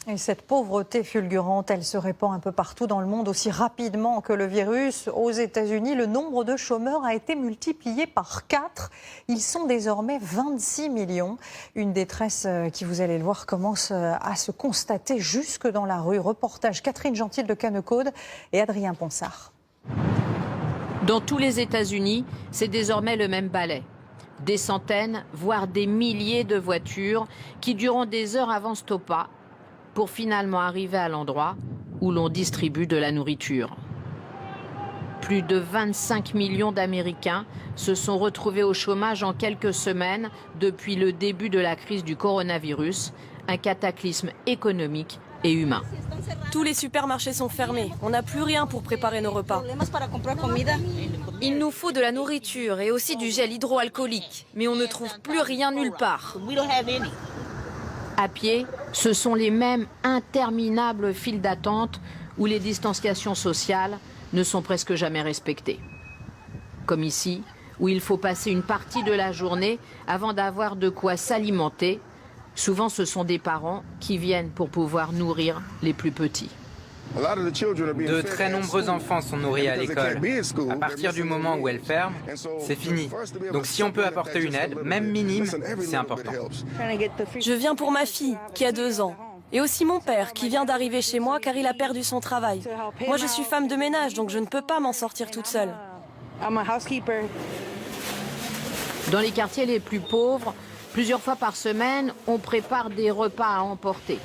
Et cette pauvreté fulgurante, elle se répand un peu partout dans le monde aussi rapidement que le virus. Aux États-Unis, le nombre de chômeurs a été multiplié par 4. Ils sont désormais 26 millions. Une détresse qui, vous allez le voir, commence à se constater jusque dans la rue. Reportage Catherine Gentil de Cannecaude et Adrien Ponsard. Dans tous les États-Unis, c'est désormais le même balai. Des centaines, voire des milliers de voitures qui, durant des heures, avancent au pas pour finalement arriver à l'endroit où l'on distribue de la nourriture. Plus de 25 millions d'Américains se sont retrouvés au chômage en quelques semaines depuis le début de la crise du coronavirus, un cataclysme économique et humain. Tous les supermarchés sont fermés. On n'a plus rien pour préparer nos repas. Il nous faut de la nourriture et aussi du gel hydroalcoolique. Mais on ne trouve plus rien nulle part. À pied, ce sont les mêmes interminables files d'attente où les distanciations sociales ne sont presque jamais respectées. Comme ici, où il faut passer une partie de la journée avant d'avoir de quoi s'alimenter. Souvent, ce sont des parents qui viennent pour pouvoir nourrir les plus petits. De très nombreux enfants sont nourris à l'école. À partir du moment où elle ferme, c'est fini. Donc si on peut apporter une aide, même minime, c'est important. Je viens pour ma fille, qui a 2 ans. Et aussi mon père, qui vient d'arriver chez moi car il a perdu son travail. Moi, je suis femme de ménage, donc je ne peux pas m'en sortir toute seule. Dans les quartiers les plus pauvres, plusieurs fois par semaine, on prépare des repas à emporter.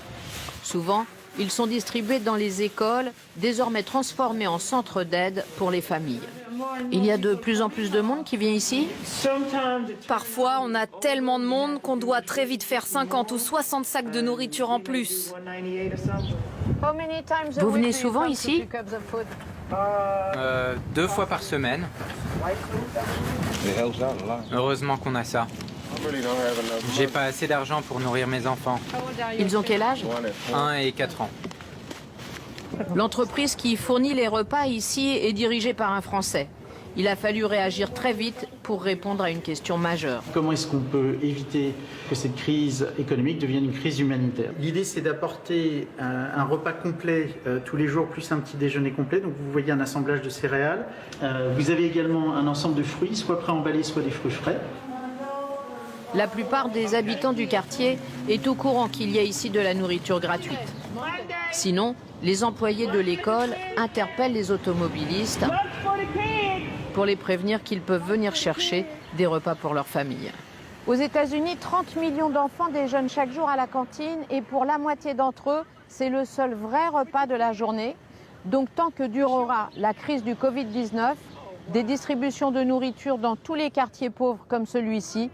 Souvent, ils sont distribués dans les écoles, désormais transformés en centres d'aide pour les familles. Il y a de plus en plus de monde qui vient ici. Parfois, on a tellement de monde qu'on doit très vite faire 50 ou 60 sacs de nourriture en plus. Vous venez souvent ici? 2 fois par semaine. Heureusement qu'on a ça. J'ai pas assez d'argent pour nourrir mes enfants. Ils ont quel âge? 1 et 4 ans. L'entreprise qui fournit les repas ici est dirigée par un Français. Il a fallu réagir très vite pour répondre à une question majeure. Comment est-ce qu'on peut éviter que cette crise économique devienne une crise humanitaire? L'idée, c'est d'apporter un repas complet tous les jours, plus un petit déjeuner complet. Donc vous voyez un assemblage de céréales. Vous avez également un ensemble de fruits, soit préemballés, soit des fruits frais. La plupart des habitants du quartier est au courant qu'il y a ici de la nourriture gratuite. Sinon, les employés de l'école interpellent les automobilistes pour les prévenir qu'ils peuvent venir chercher des repas pour leur famille. Aux États-Unis, 30 millions d'enfants déjeunent chaque jour à la cantine et pour la moitié d'entre eux, c'est le seul vrai repas de la journée. Donc tant que durera la crise du Covid-19, des distributions de nourriture dans tous les quartiers pauvres comme celui-ci